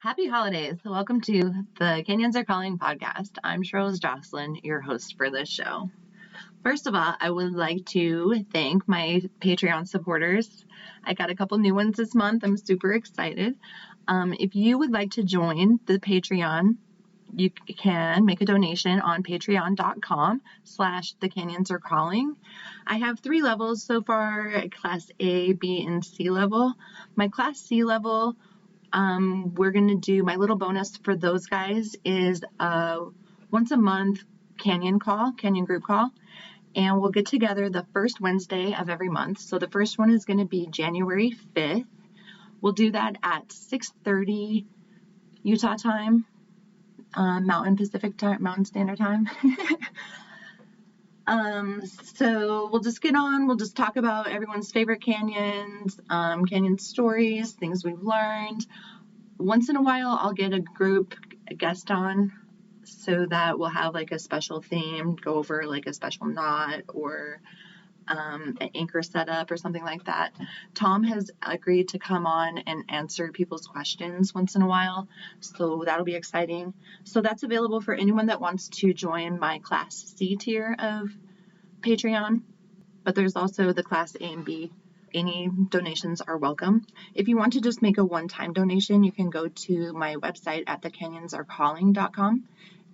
Happy holidays. Welcome to the Canyons Are Calling podcast. I'm Charles Jocelyn, your host for this show. First of all, I would like to thank my Patreon supporters. I got a couple new ones this month. I'm super excited. If you would like to join the Patreon, you can make a donation on patreon.com/The Canyons Are Calling. I have 3 levels so far, Class A, B, and C level. My Class C level, we're going to do, my little bonus for those guys is once a month canyon group call, and we'll get together the first Wednesday of every month. So the first one is going to be January 5th. We'll do that at 6:30 Utah time, Mountain Standard Time. So we'll just get on, we'll just talk about everyone's favorite canyons, canyon stories, things we've learned. Once in a while, I'll get a guest on so that we'll have like a special theme, go over like a special knot or an anchor setup or something like that. Tom has agreed to come on and answer people's questions once in a while, so that'll be exciting. So that's available for anyone that wants to join my Class C tier of Patreon, but there's also the Class A and B. Any donations are welcome. If you want to just make a one-time donation, you can go to my website at thecanyonsarecalling.com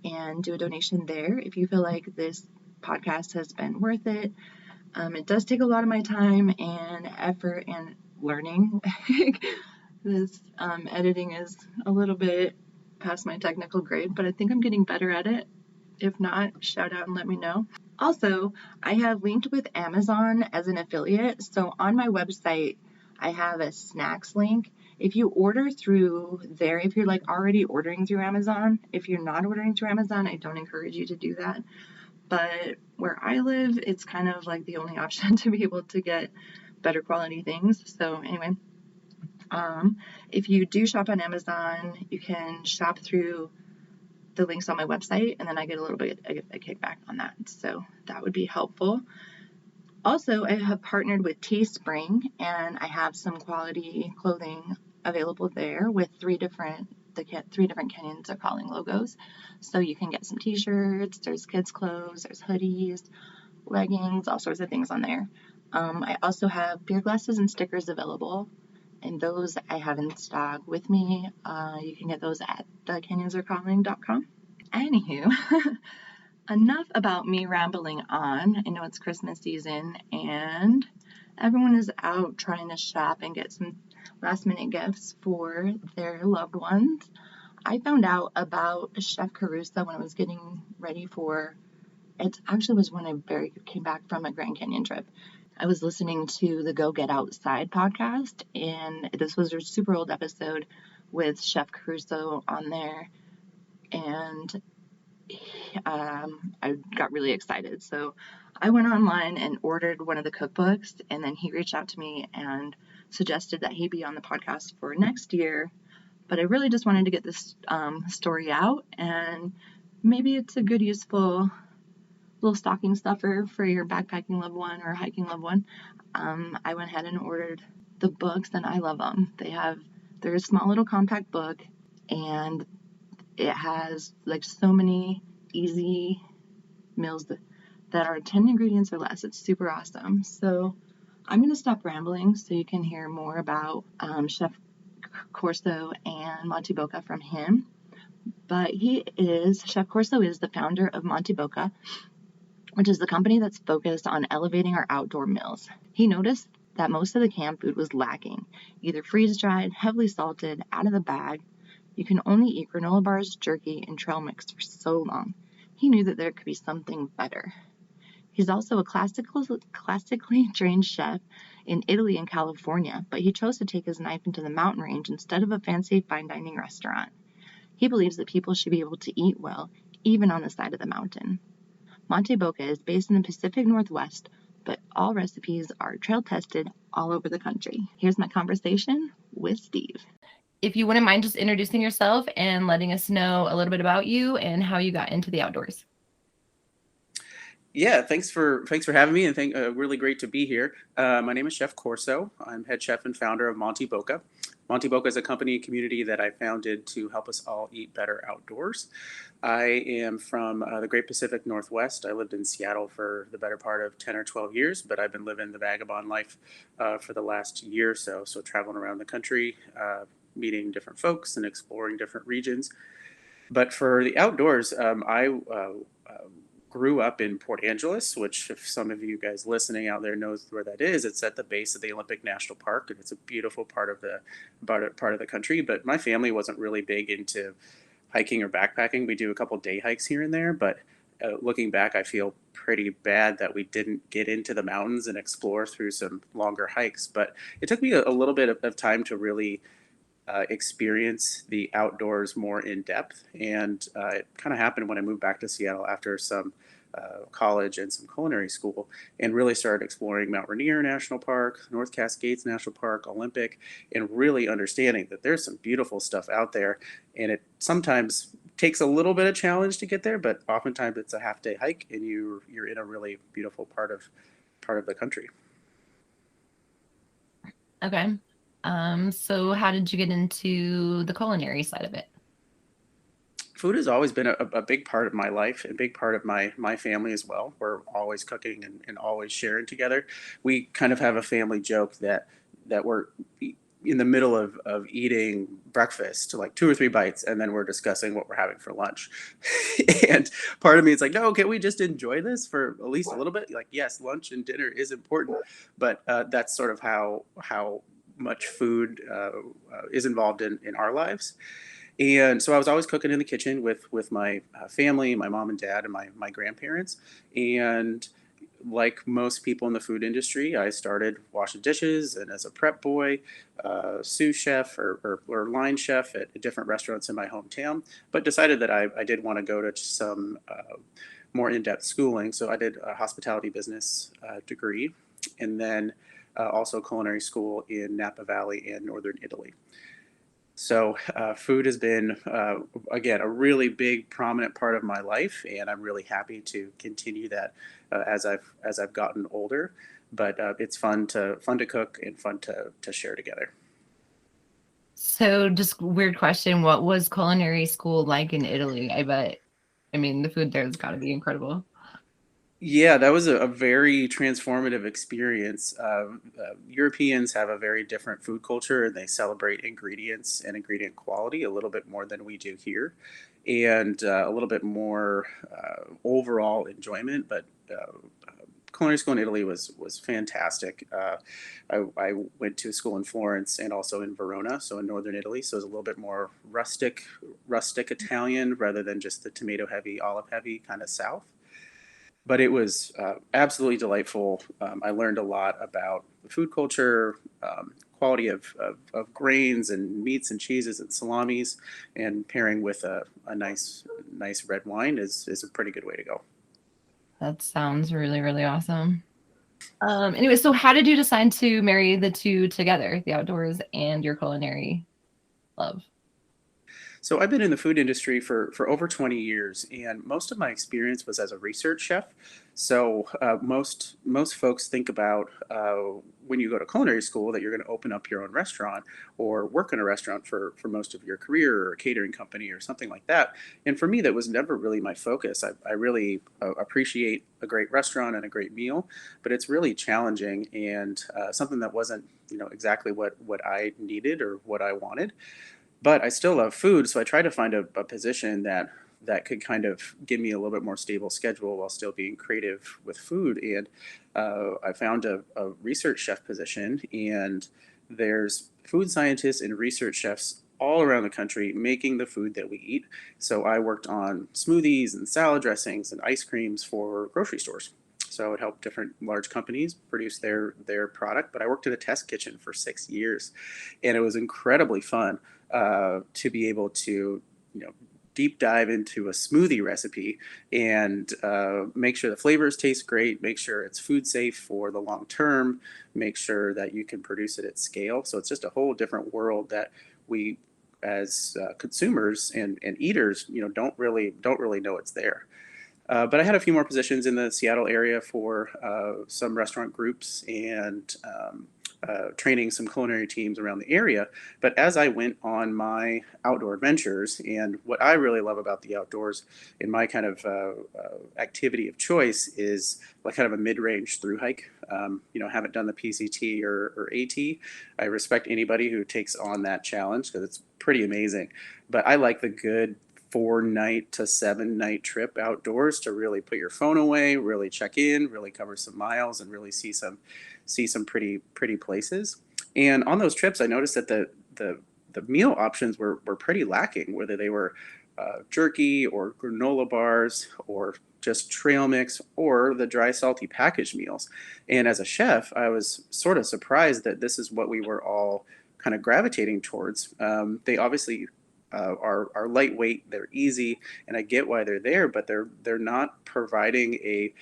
and do a donation there if you feel like this podcast has been worth it. It does take a lot of my time and effort and learning. This editing is a little bit past my technical grade, but I think I'm getting better at it. If not, shout out and let me know. Also, I have linked with Amazon as an affiliate. So on my website, I have a snacks link. If you order through there, if you're like already ordering through Amazon, if you're not ordering through Amazon, I don't encourage you to do that. But where I live, it's kind of like the only option to be able to get better quality things. So anyway, if you do shop on Amazon, you can shop through the links on my website, and then I get a little bit of a kickback on that. So that would be helpful. Also, I have partnered with Teespring, and I have some quality clothing available there with three different Canyons Are Calling logos. So you can get some t-shirts, there's kids clothes, there's hoodies, leggings, all sorts of things on there. I also have beer glasses and stickers available, and those I have in stock with me. You can get those at thecanyonsarecalling.com. Anywho, enough about me rambling on. I know it's Christmas season and everyone is out trying to shop and get some last minute gifts for their loved ones. I found out about Chef Corso when I was getting ready for, it actually was when I came back from a Grand Canyon trip. I was listening to the Go Get Outside podcast, and this was a super old episode with Chef Corso on there, and I got really excited. So I went online and ordered one of the cookbooks, and then he reached out to me and suggested that he be on the podcast for next year. But I really just wanted to get this story out, and maybe it's a good, useful little stocking stuffer for your backpacking loved one or hiking loved one. I went ahead and ordered the books, and I love them. They're a small little compact book, and it has like so many easy meals that are 10 ingredients or less. It's super awesome. So I'm going to stop rambling so you can hear more about Chef Corso and MONTyBOCA from him. But Chef Corso is the founder of MONTyBOCA, which is the company that's focused on elevating our outdoor meals. He noticed that most of the canned food was lacking, either freeze-dried, heavily salted, out of the bag. You can only eat granola bars, jerky, and trail mix for so long. He knew that there could be something better. He's also a classically trained chef in Italy and California, but he chose to take his knife into the mountain range instead of a fancy fine dining restaurant. He believes that people should be able to eat well, even on the side of the mountain. MONTyBOCA is based in the Pacific Northwest, but all recipes are trail tested all over the country. Here's my conversation with Steve. If you wouldn't mind just introducing yourself and letting us know a little bit about you and how you got into the outdoors. Yeah, thanks for having me, and really great to be here. My name is Chef Corso. I'm head chef and founder of MONTyBOCA. MONTyBOCA is a company and community that I founded to help us all eat better outdoors. I am from the Great Pacific Northwest. I lived in Seattle for the better part of 10 or 12 years, but I've been living the vagabond life for the last year or so. So traveling around the country, meeting different folks and exploring different regions. But for the outdoors, I grew up in Port Angeles, which, if some of you guys listening out there knows where that is, it's at the base of the Olympic National Park, and it's a beautiful part of the country. But my family wasn't really big into hiking or backpacking. We do a couple day hikes here and there, but looking back, I feel pretty bad that we didn't get into the mountains and explore through some longer hikes. But it took me a little bit of time to really experience the outdoors more in depth. And it kind of happened when I moved back to Seattle after some college and some culinary school, and really started exploring Mount Rainier National Park, North Cascades National Park, Olympic, and really understanding that there's some beautiful stuff out there. And it sometimes takes a little bit of challenge to get there, but oftentimes it's a half day hike, and you're in a really beautiful part of the country. Okay. So how did you get into the culinary side of it? Food has always been a big part of my life, a big part of my family as well. We're always cooking and always sharing together. We kind of have a family joke that we're in the middle of eating breakfast, like two or three bites, and then we're discussing what we're having for lunch. And part of me is like, no, can we just enjoy this for at least a little bit? Like, yes, lunch and dinner is important, but that's sort of how much food is involved in our lives. And so I was always cooking in the kitchen with my family, my mom and dad, and my grandparents. And like most people in the food industry, I started washing dishes and as a prep boy, sous chef or line chef at different restaurants in my hometown, but decided that I did want to go to some more in-depth schooling. So I did a hospitality business degree, and then also culinary school in Napa Valley and Northern Italy. So, food has been, again, a really big, prominent part of my life, and I'm really happy to continue that as I've gotten older. But it's fun to cook and fun to share together. So just weird question, what was culinary school like in Italy? I mean, the food there's got to be incredible. Yeah, that was a very transformative experience. Europeans have a very different food culture, and they celebrate ingredients and ingredient quality a little bit more than we do here, and a little bit more overall enjoyment. But culinary school in Italy was fantastic. I went to school in Florence and also in Verona, so in northern Italy. So it was a little bit more rustic Italian rather than just the tomato heavy, olive heavy kind of South. But it was absolutely delightful. I learned a lot about the food culture, quality of grains and meats and cheeses and salamis, and pairing with a nice red wine is a pretty good way to go. That sounds really, really awesome. Anyway, so how did you decide to marry the two together, the outdoors and your culinary love? So I've been in the food industry for over 20 years, and most of my experience was as a research chef. So most folks think about when you go to culinary school that you're going to open up your own restaurant or work in a restaurant for most of your career, or a catering company or something like that. And for me, that was never really my focus. I really appreciate a great restaurant and a great meal, but it's really challenging and something that wasn't exactly what I needed or what I wanted. But I still love food, so I try to find a position that could kind of give me a little bit more stable schedule while still being creative with food. And I found a research chef position, and there's food scientists and research chefs all around the country making the food that we eat. So I worked on smoothies and salad dressings and ice creams for grocery stores. So I would help different large companies produce their product. But I worked in a test kitchen for 6 years, and it was incredibly fun to be able to, you know, deep dive into a smoothie recipe and make sure the flavors taste great, make sure it's food safe for the long term, make sure that you can produce it at scale. So it's just a whole different world that we, as consumers and eaters, don't really know it's there. But I had a few more positions in the Seattle area for some restaurant groups and training some culinary teams around the area. But as I went on my outdoor adventures, and what I really love about the outdoors in my kind of activity of choice is like kind of a mid-range through hike. Haven't done the PCT or AT. I respect anybody who takes on that challenge because it's pretty amazing. But I like the good 4-night to 7-night trip outdoors to really put your phone away, really check in, really cover some miles, and really see some pretty places. And on those trips, I noticed that the meal options were pretty lacking, whether they were jerky or granola bars or just trail mix or the dry salty packaged meals. And as a chef, I was sort of surprised that this is what we were all kind of gravitating towards. They obviously are lightweight, they're easy, and I get why they're there, but they're not providing a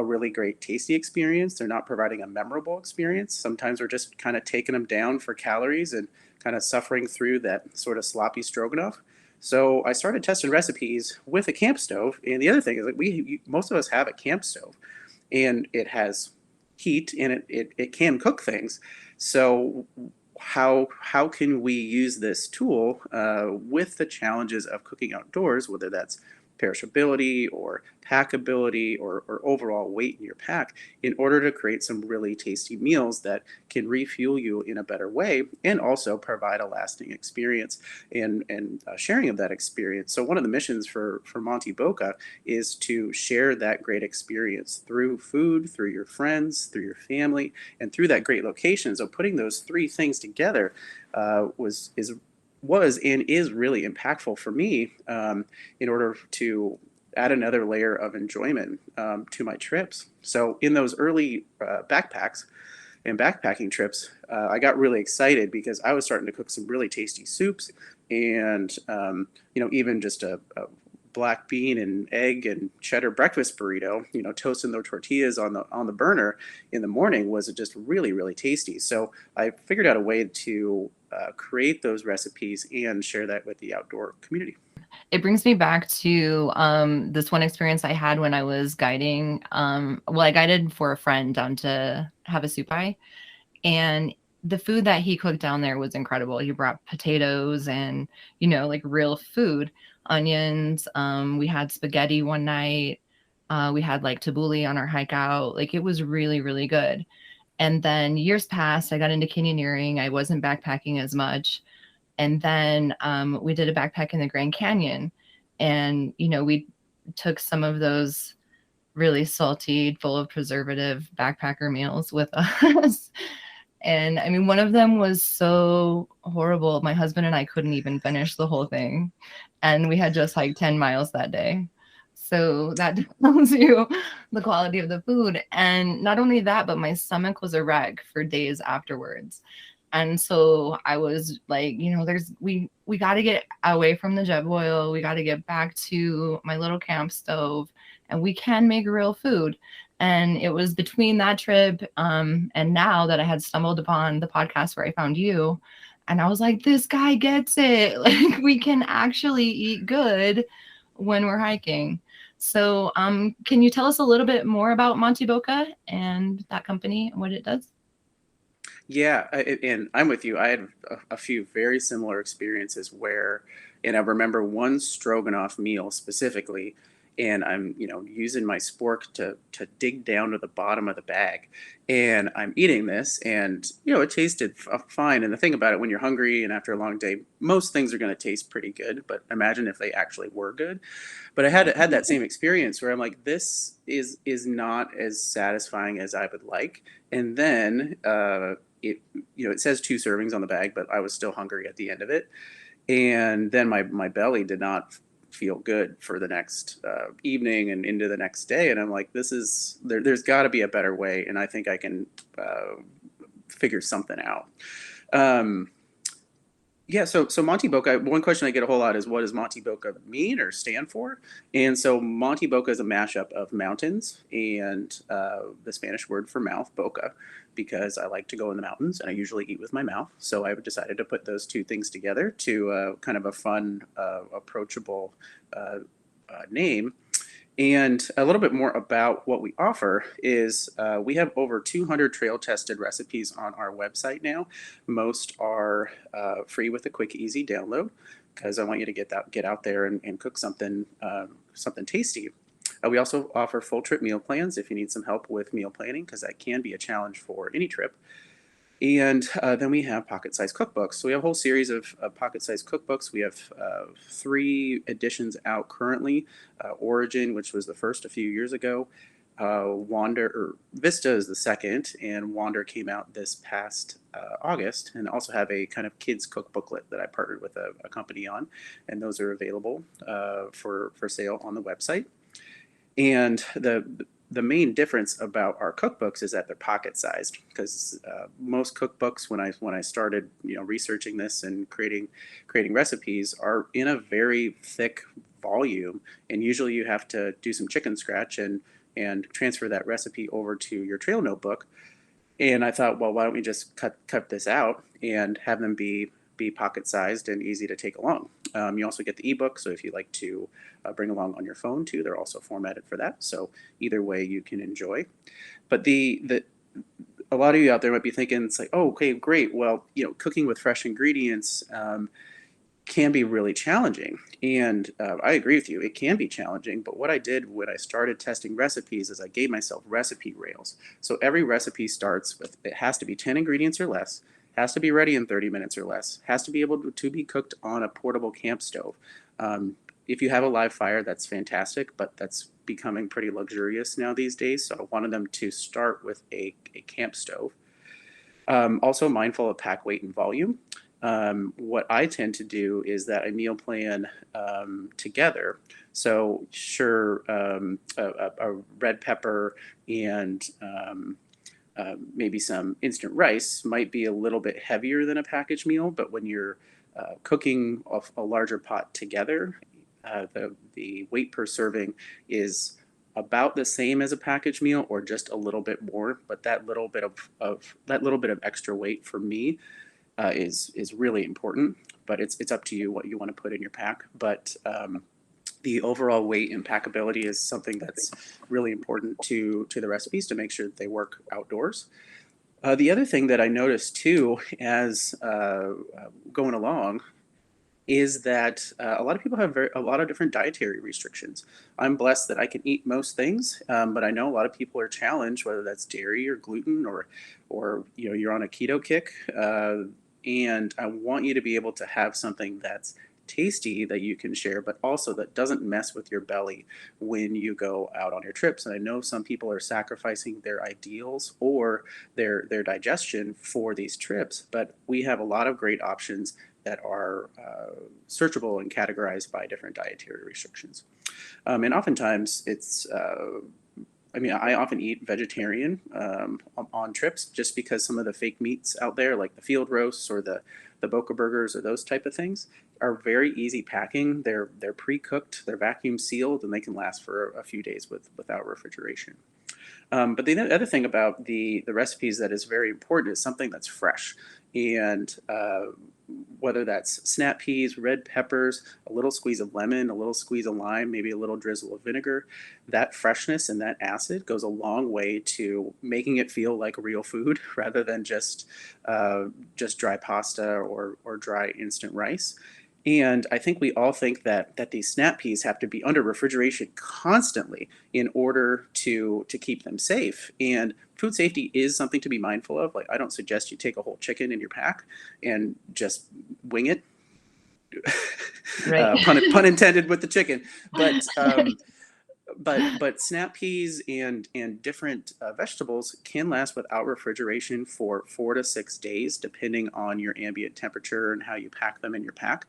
really great tasty experience. They're not providing a memorable experience. Sometimes we're just kind of taking them down for calories and kind of suffering through that sort of sloppy stroganoff. So I started testing recipes with a camp stove, and the other thing is like most of us have a camp stove, and it has heat and it can cook things. So how can we use this tool with the challenges of cooking outdoors, whether that's perishability or packability or overall weight in your pack, in order to create some really tasty meals that can refuel you in a better way and also provide a lasting experience and sharing of that experience. So one of the missions for MONTyBOCA is to share that great experience through food, through your friends, through your family, and through that great location. So putting those three things together was and is really impactful for me in order to add another layer of enjoyment to my trips. So in those early backpacks and backpacking trips, I got really excited because I was starting to cook some really tasty soups and, even just a black bean and egg and cheddar breakfast burrito, toasting those tortillas on the burner in the morning was just really, really tasty. So I figured out a way to create those recipes and share that with the outdoor community. It brings me back to this one experience I had when I was guiding. I guided for a friend down to have a soup pie, and the food that he cooked down there was incredible. He brought potatoes and, like real food, onions. We had spaghetti one night. We had like tabbouleh on our hike out. Like it was really, really good. And then years passed, I got into canyoneering. I wasn't backpacking as much. And then we did a backpack in the Grand Canyon. And, we took some of those really salty, full of preservative backpacker meals with us. And I mean, one of them was so horrible. My husband and I couldn't even finish the whole thing. And we had just hiked 10 miles that day. So that tells you the quality of the food. And not only that, but my stomach was a wreck for days afterwards. And so I was like, we got to get away from the jet oil. We got to get back to my little camp stove, and we can make real food. And it was between that trip and now that I had stumbled upon the podcast where I found you. And I was like, this guy gets it. Like we can actually eat good when we're hiking. So can you tell us a little bit more about MONTyBOCA and that company and what it does? Yeah, and I'm with you. I had a few very similar experiences and I remember one stroganoff meal specifically, and I'm, using my spork to dig down to the bottom of the bag, and I'm eating this, and it tasted fine. And the thing about it, when you're hungry and after a long day, most things are going to taste pretty good. But imagine if they actually were good. But I had that same experience where I'm like, this is not as satisfying as I would like. And then it says 2 servings on the bag, but I was still hungry at the end of it. And then my belly did not feel good for the next evening and into the next day. And I'm like, there's got to be a better way. And I think I can figure something out. So MONTyBOCA, one question I get a whole lot is, what does MONTyBOCA mean or stand for? And so MONTyBOCA is a mashup of mountains and the Spanish word for mouth, boca, because I like to go in the mountains and I usually eat with my mouth. So I decided to put those two things together to kind of a fun, approachable name. And a little bit more about what we offer is we have over 200 trail tested recipes on our website now. Most are free with a quick, easy download because I want you to get out there and cook something tasty. We also offer full trip meal plans if you need some help with meal planning, because that can be a challenge for any trip. And then we have pocket-sized cookbooks. So we have a whole series of pocket-sized cookbooks. We have 3 editions out currently. Origin, which was the first a few years ago. Vista is the second, and Wander came out this past August. And also have a kind of kids cookbooklet that I partnered with a company on, and those are available for sale on the website. And the main difference about our cookbooks is that they're pocket sized, because most cookbooks, when I started researching this and creating recipes, are in a very thick volume, and usually you have to do some chicken scratch and transfer that recipe over to your trail notebook. And I thought, well, why don't we just cut this out and have them be pocket sized and easy to take along. You also get the ebook, so if you like to bring along on your phone too, they're also formatted for that. So either way you can enjoy. But a lot of you out there might be thinking, it's like, oh, okay, great. Well, cooking with fresh ingredients can be really challenging. And I agree with you, it can be challenging. But what I did when I started testing recipes is I gave myself recipe rails. So every recipe starts with, it has to be 10 ingredients or less, has to be ready in 30 minutes or less, has to be able to be cooked on a portable camp stove. If you have a live fire, that's fantastic, but that's becoming pretty luxurious now these days. So I wanted them to start with a camp stove. Also mindful of pack weight and volume. What I tend to do is that I meal plan together. So sure, a red pepper and maybe some instant rice might be a little bit heavier than a packaged meal, but when you're cooking off a larger pot together, the weight per serving is about the same as a packaged meal, or just a little bit more. But that little bit of extra weight for me is really important. But it's up to you what you want to put in your pack. But the overall weight and packability is something that's really important to the recipes to make sure that they work outdoors. The other thing that I noticed too, as going along, is that a lot of people have a lot of different dietary restrictions. I'm blessed that I can eat most things, but I know a lot of people are challenged, whether that's dairy or gluten or you're on a keto kick. And I want you to be able to have something that's tasty that you can share, but also that doesn't mess with your belly when you go out on your trips. And I know some people are sacrificing their ideals or their digestion for these trips, but we have a lot of great options that are searchable and categorized by different dietary restrictions. And oftentimes it's I often eat vegetarian on trips, just because some of the fake meats out there, like the field roasts or the Boca burgers or those type of things, are very easy packing. They're pre-cooked, they're vacuum sealed, and they can last for a few days without refrigeration. But the other thing about the recipes that is very important is something that's fresh. And whether that's snap peas, red peppers, a little squeeze of lemon, a little squeeze of lime, maybe a little drizzle of vinegar, that freshness and that acid goes a long way to making it feel like real food rather than just dry pasta or dry instant rice. And I think we all think that these snap peas have to be under refrigeration constantly in order to keep them safe. And food safety is something to be mindful of. Like, I don't suggest you take a whole chicken in your pack and just wing it. Right. Pun intended with the chicken. But snap peas and different vegetables can last without refrigeration for 4 to 6 days, depending on your ambient temperature and how you pack them in your pack.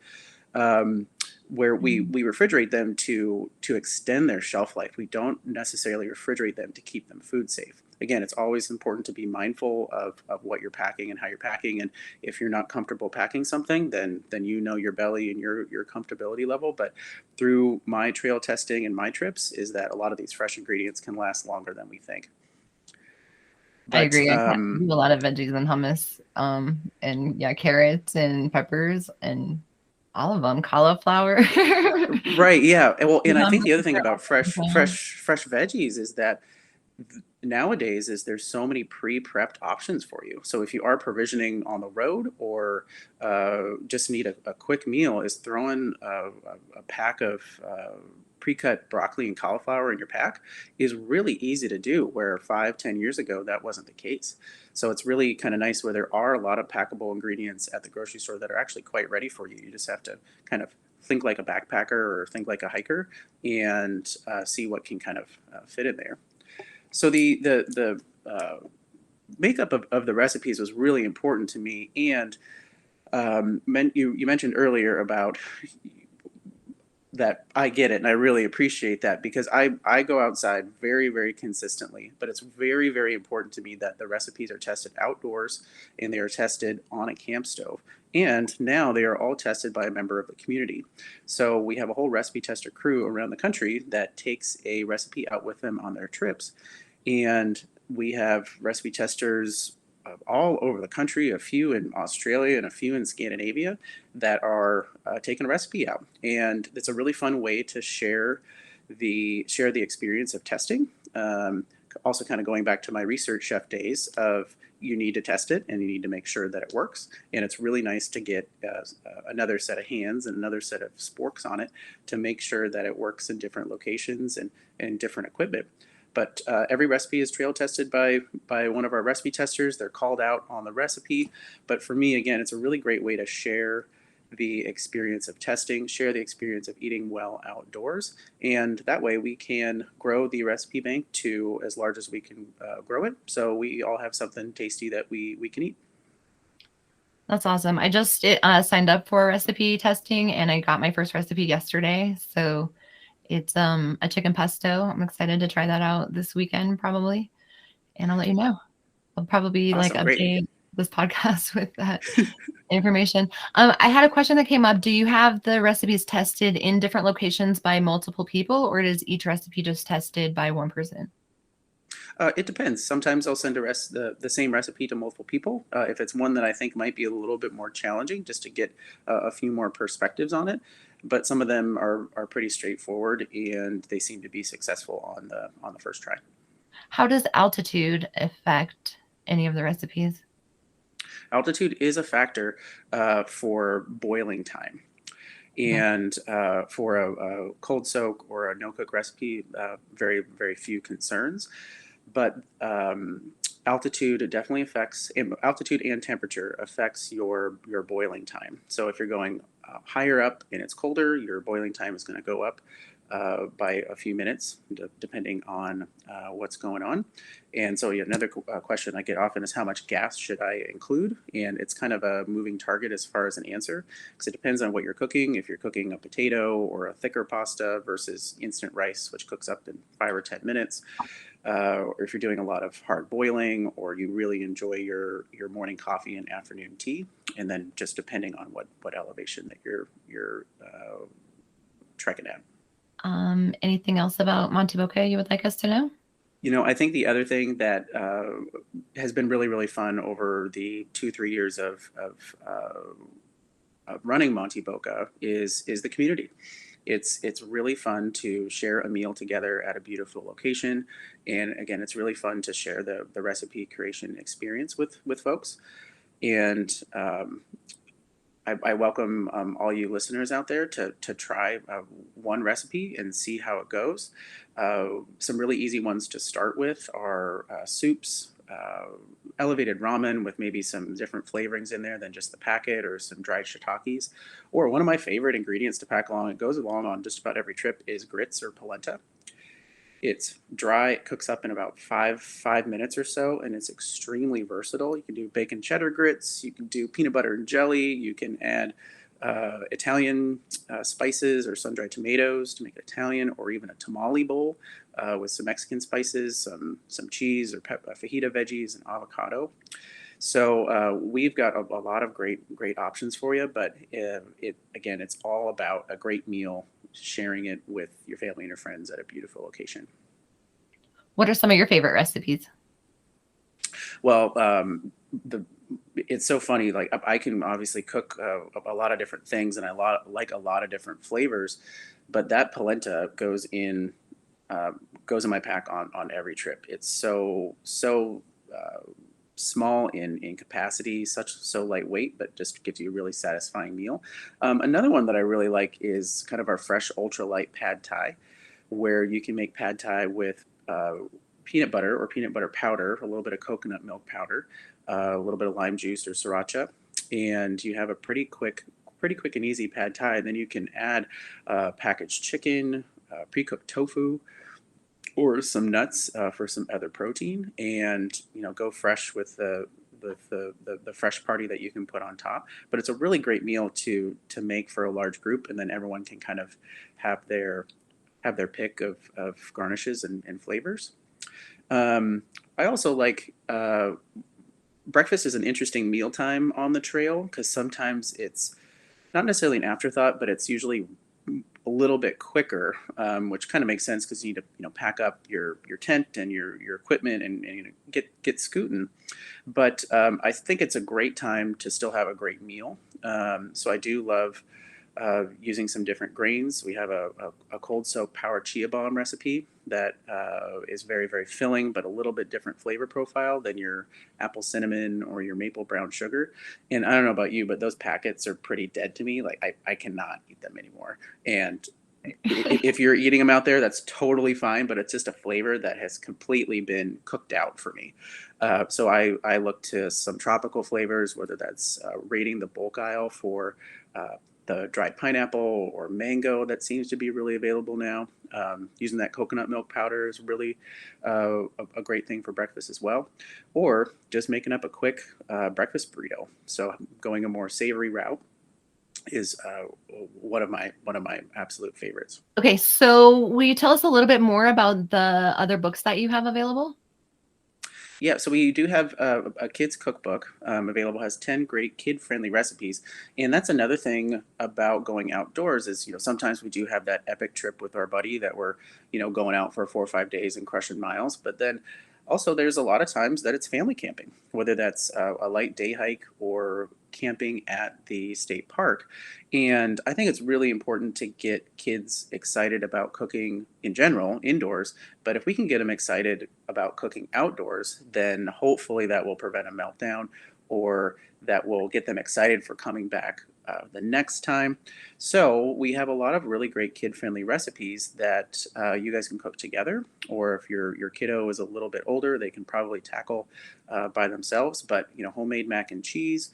Where we refrigerate them to extend their shelf life. We don't necessarily refrigerate them to keep them food safe. Again, it's always important to be mindful of what you're packing and how you're packing. And if you're not comfortable packing something, then your belly and your comfortability level. But through my trail testing and my trips, is that a lot of these fresh ingredients can last longer than we think. I agree. I do a lot of veggies and hummus, and carrots and peppers, and All of them, cauliflower. Right. Yeah. Well, and I think the other Cucumbers thing are about awesome. fresh veggies is that nowadays is there's so many pre-prepped options for you. So if you are provisioning on the road or just need a quick meal, is throwing a pack of pre-cut broccoli and cauliflower in your pack is really easy to do, where 5, 10 years ago that wasn't the case. So it's really kind of nice where there are a lot of packable ingredients at the grocery store that are actually quite ready for you. You just have to kind of think like a backpacker or think like a hiker and see what can kind of fit in there. So the makeup of the recipes was really important to me, and you mentioned earlier about that. I get it, and I really appreciate that, because I go outside very, very consistently, but it's very, very important to me that the recipes are tested outdoors and they are tested on a camp stove. And now they are all tested by a member of the community. So we have a whole recipe tester crew around the country that takes a recipe out with them on their trips. And we have recipe testers all over the country, a few in Australia and a few in Scandinavia, that are taking a recipe out. And it's a really fun way to share the experience of testing. Also kind of going back to my research chef days of, you need to test it and you need to make sure that it works. And it's really nice to get another set of hands and another set of sporks on it to make sure that it works in different locations and different equipment. But every recipe is trail tested by one of our recipe testers. They're called out on the recipe. But for me, again, it's a really great way to share the experience of testing, share the experience of eating well outdoors. And that way we can grow the recipe bank to as large as we can grow it. So we all have something tasty that we can eat. That's awesome. I just signed up for recipe testing and I got my first recipe yesterday. So it's a chicken pesto. I'm excited to try that out this weekend probably. And I'll let you know. I'll probably like Awesome. Great. update this podcast with that information. I had a question that came up. Do you have the recipes tested in different locations by multiple people, or is each recipe just tested by one person? It depends. Sometimes I'll send the same recipe to multiple people. If it's one that I think might be a little bit more challenging, just to get a few more perspectives on it. But some of them are pretty straightforward, and they seem to be successful on the first try. How does altitude affect any of the recipes? Altitude is a factor for boiling time. And for a cold soak or a no cook recipe, very, very few concerns. But altitude definitely affects, altitude and temperature affects your boiling time. So if you're going higher up and it's colder, your boiling time is going to go up by a few minutes, depending on what's going on. And so another question I get often is, how much gas should I include? And it's kind of a moving target as far as an answer, because it depends on what you're cooking. If you're cooking a potato or a thicker pasta versus instant rice, which cooks up in 5 or 10 minutes, or if you're doing a lot of hard boiling, or you really enjoy your morning coffee and afternoon tea, and then just depending on what elevation that you're trekking at. Anything else about MONTyBOCA you would like us to know? I think the other thing that has been really, really fun over the 2-3 years of running MONTyBOCA is the community. It's really fun to share a meal together at a beautiful location, and again, it's really fun to share the recipe creation experience with folks. And I welcome all you listeners out there to try one recipe and see how it goes. Some really easy ones to start with are soups, elevated ramen with maybe some different flavorings in there than just the packet, or some dried shiitakes. Or one of my favorite ingredients to pack along, it goes along on just about every trip, is grits or polenta. It's dry, it cooks up in about five minutes or so, and it's extremely versatile. You can do bacon cheddar grits, you can do peanut butter and jelly, you can add Italian spices or sun-dried tomatoes to make it Italian, or even a tamale bowl with some Mexican spices, some cheese or fajita veggies and avocado. So we've got a lot of great options for you, but it's all about a great meal, sharing it with your family and your friends at a beautiful location. What are some of your favorite recipes? Well, it's so funny. Like I can obviously cook a lot of different things, and like a lot of different flavors, but that polenta uh, goes in my pack on every trip. It's so small in capacity, so lightweight, but just gives you a really satisfying meal. Another one that I really like is kind of our fresh ultralight pad thai, where you can make pad thai with peanut butter or peanut butter powder, a little bit of coconut milk powder, a little bit of lime juice or sriracha, and you have a pretty quick and easy pad thai. And then you can add packaged chicken, pre-cooked tofu, or some nuts for some other protein, and go fresh with the fresh party that you can put on top. But it's a really great meal to make for a large group, and then everyone can kind of have their pick of garnishes and flavors. I also like breakfast is an interesting mealtime on the trail, because sometimes it's not necessarily an afterthought, but it's usually a little bit quicker, which kind of makes sense because you need to pack up your tent and your equipment and get scooting. But I think it's a great time to still have a great meal. So I do love using some different grains. We have a cold soak power chia bomb recipe that is very, very filling, but a little bit different flavor profile than your apple cinnamon or your maple brown sugar. And I don't know about you, but those packets are pretty dead to me. Like I cannot eat them anymore. And if you're eating them out there, that's totally fine, but it's just a flavor that has completely been cooked out for me. So I look to some tropical flavors, whether that's raiding the bulk aisle for the dried pineapple or mango that seems to be really available now. Using that coconut milk powder is really a great thing for breakfast as well. Or just making up a quick breakfast burrito. So going a more savory route is one of my absolute favorites. Okay, so will you tell us a little bit more about the other books that you have available? Yeah, so we do have a kid's cookbook available. Has 10 great kid-friendly recipes, and that's another thing about going outdoors is sometimes we do have that epic trip with our buddy that we're going out for 4 or 5 days and crushing miles, but then also there's a lot of times that it's family camping, whether that's a light day hike or camping at the state park. And I think it's really important to get kids excited about cooking in general indoors, but if we can get them excited about cooking outdoors, then hopefully that will prevent a meltdown, or that will get them excited for coming back the next time. So we have a lot of really great kid-friendly recipes that you guys can cook together, or if your kiddo is a little bit older, they can probably tackle by themselves. But homemade mac and cheese,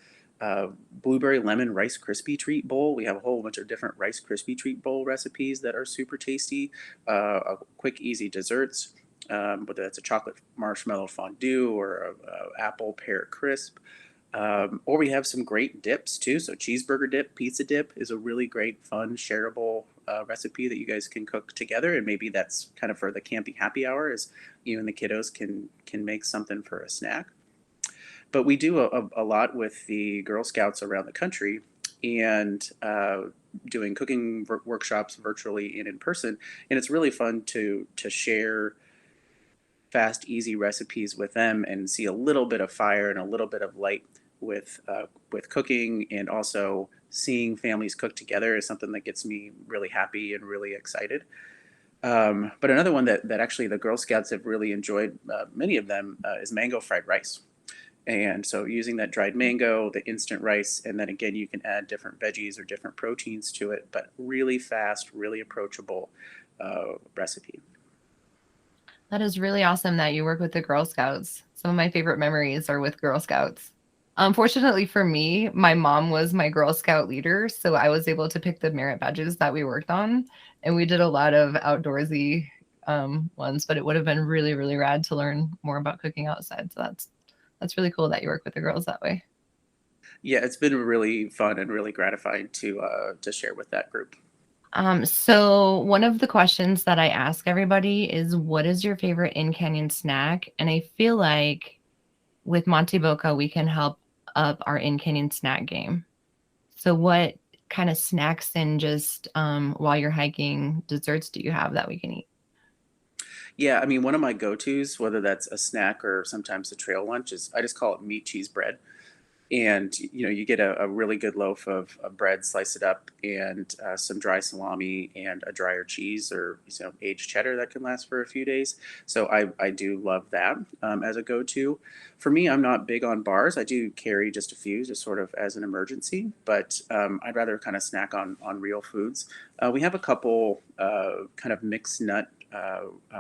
blueberry lemon Rice Krispie treat bowl. We have a whole bunch of different Rice Krispie treat bowl recipes that are super tasty. Quick, easy desserts, whether that's a chocolate marshmallow fondue or a apple pear crisp. Or we have some great dips too. So cheeseburger dip, pizza dip is a really great, fun, shareable recipe that you guys can cook together. And maybe that's kind of for the camping happy hour, is you and the kiddos can make something for a snack. But we do a lot with the Girl Scouts around the country, and doing cooking workshops virtually and in person. And it's really fun to share fast, easy recipes with them and see a little bit of fire and a little bit of light with cooking, and also seeing families cook together is something that gets me really happy and really excited. But another one that actually the Girl Scouts have really enjoyed, many of them, is mango fried rice. And so using that dried mango, the instant rice, and then again, you can add different veggies or different proteins to it, but really fast, really approachable recipe. That is really awesome that you work with the Girl Scouts. Some of my favorite memories are with Girl Scouts. Unfortunately for me, my mom was my Girl Scout leader, so I was able to pick the merit badges that we worked on, and we did a lot of outdoorsy ones. But it would have been really, really rad to learn more about cooking outside. So that's really cool that you work with the girls that way. Yeah, it's been really fun and really gratifying to share with that group. So one of the questions that I ask everybody is, what is your favorite in canyon snack? And I feel like with MONTyBOCA, we can help up our in canyon snack game. So what kind of snacks and just while you're hiking desserts do you have that we can eat? Yeah, I mean, one of my go-tos, whether that's a snack or sometimes a trail lunch, is I just call it meat cheese bread. And you get a really good loaf of bread, slice it up, and some dry salami and a drier cheese or aged cheddar that can last for a few days. So I do love that as a go-to. For me, I'm not big on bars. I do carry just a few, just sort of as an emergency, but I'd rather kind of snack on real foods. We have a couple kind of mixed nut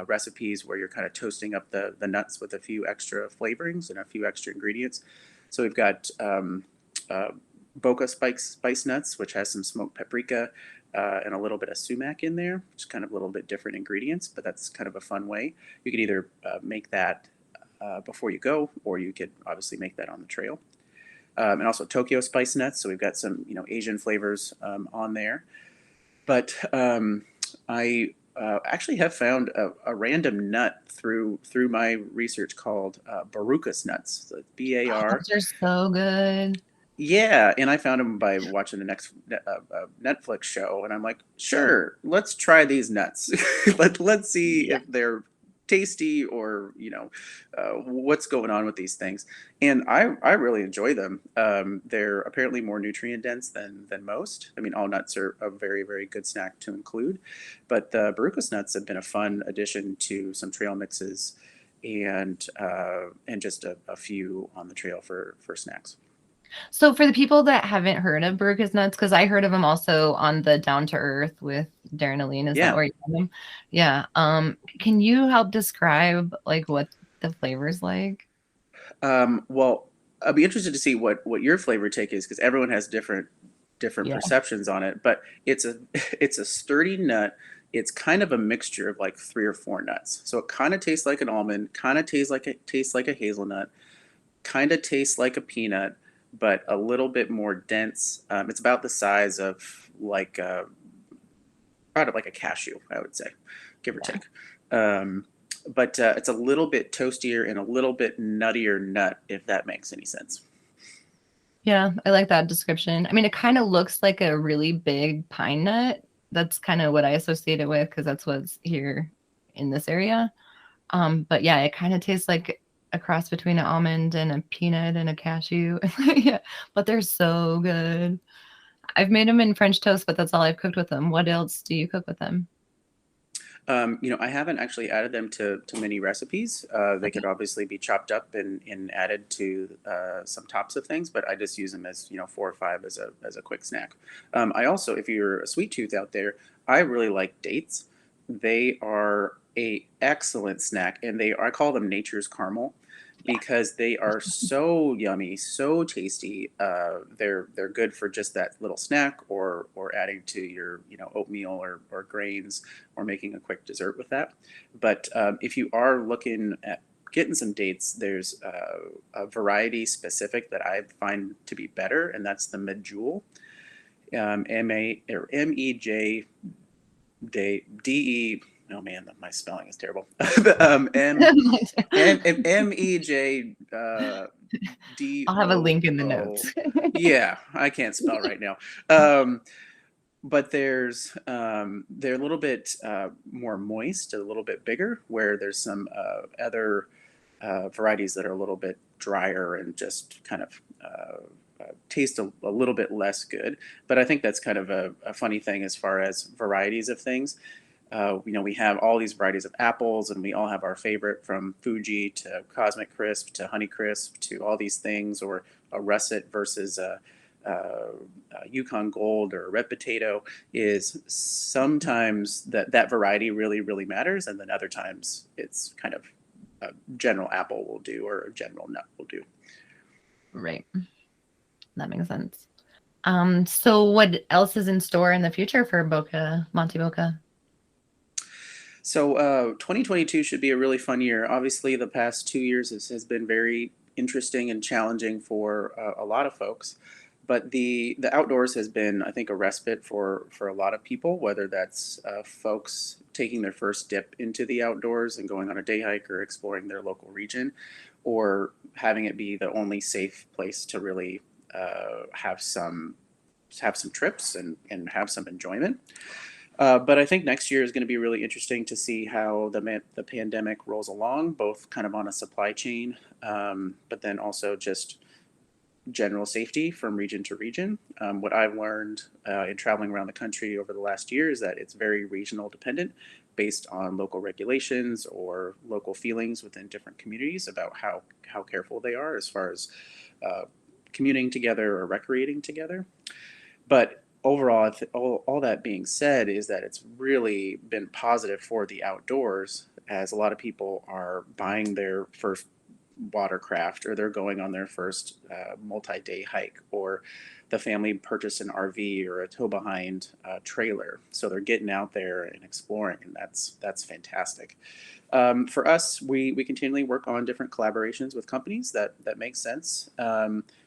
recipes where you're kind of toasting up the nuts with a few extra flavorings and a few extra ingredients. So we've got uh, Boca spice nuts, which has some smoked paprika and a little bit of sumac in there, which is kind of a little bit different ingredients, but that's kind of a fun way. You could either make that before you go, or you could obviously make that on the trail. And also Tokyo spice nuts. So we've got some Asian flavors on there. But I actually have found a random nut through my research called Barukas nuts. So Oh, BAR. those are so good. Yeah, and I found them by watching the next Netflix show, and I'm like, sure, let's try these nuts. Let's see Yeah. if they're tasty or what's going on with these things. And I really enjoy them. They're apparently more nutrient dense than most. I mean, all nuts are a very, very good snack to include, but the Barukas nuts have been a fun addition to some trail mixes and just a few on the trail for snacks. So for the people that haven't heard of Baruchas nuts, because I heard of them also on the Down to Earth with Darren Aline, is that Yeah. where you found them? Yeah. Can you help describe like what the flavor's like? Well, I'd be interested to see what your flavor take is because everyone has different Yeah. perceptions on it. But it's a it's a sturdy nut. It's kind of a mixture of like three or four nuts. So it kind of tastes like an almond, kind of tastes like a hazelnut, kind of tastes like a peanut, but a little bit more dense. It's about the size of about like a cashew, I would say, give or Yeah. take. But it's a little bit toastier and a little bit nuttier nut, if that makes any sense. Yeah, I like that description. I mean, it kind of looks like a really big pine nut. That's kind of what I associate it with because that's what's here in this area. But yeah, it kind of tastes like a cross between an almond and a peanut and a cashew. Yeah, but they're so good. I've made them in French toast, but that's all I've cooked with them. What else do you cook with them? I haven't actually added them to many recipes. They Okay. could obviously be chopped up and added to some tops of things, but I just use them as 4 or 5 as a quick snack. I also, if you're a sweet tooth out there, I really like dates. They are a excellent snack, and I call them nature's caramel Yeah. because they are so yummy, so tasty. They're good for just that little snack, or adding to your oatmeal or grains, or making a quick dessert with that. But if you are looking at getting some dates, there's a variety specific that I find to be better, and that's the Medjool, MEJ DE. Oh man, my spelling is terrible. MEJ I'll have a link in the DOO. notes. Yeah, I can't spell right now. Um, but they're a little bit more moist, a little bit bigger, where there's some other varieties that are a little bit drier and just kind of taste a little bit less good. But I think that's kind of a funny thing as far as varieties of things. We have all these varieties of apples, and we all have our favorite, from Fuji to Cosmic Crisp to Honey Crisp to all these things, or a russet versus a Yukon Gold or a red potato. Is sometimes that variety really, really matters, and then other times it's kind of a general apple will do, or a general nut will do. Right. That makes sense. So what else is in store in the future for Boca, MONTyBOCA? So 2022 should be a really fun year. Obviously, the past 2 years has been very interesting and challenging for a lot of folks. But the outdoors has been, I think, a respite for a lot of people, whether that's folks taking their first dip into the outdoors and going on a day hike or exploring their local region, or having it be the only safe place to really have some trips and have some enjoyment. But I think next year is going to be really interesting to see how the pandemic rolls along, both kind of on a supply chain, but then also just general safety from region to region. What I've learned in traveling around the country over the last year is that it's very regional dependent, based on local regulations or local feelings within different communities about how careful they are as far as commuting together or recreating together. But overall, all that being said, is that it's really been positive for the outdoors, as a lot of people are buying their first watercraft, or they're going on their first multi-day hike, or the family purchased an RV or a tow behind trailer, so they're getting out there and exploring, and that's fantastic. For us, we continually work on different collaborations with companies that make sense.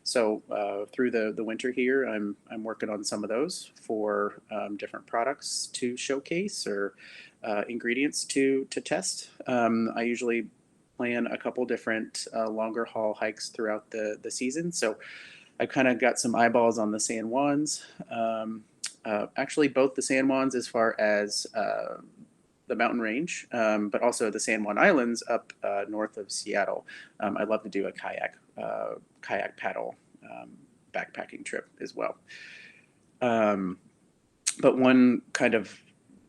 So through the winter here, I'm working on some of those for different products to showcase, or ingredients to test. I usually plan a couple different longer haul hikes throughout the season. So I've kind of got some eyeballs on the San Juans. Actually, both the San Juans as far as the mountain range, but also the San Juan Islands up north of Seattle. I'd love to do a kayak paddle backpacking trip as well. But one kind of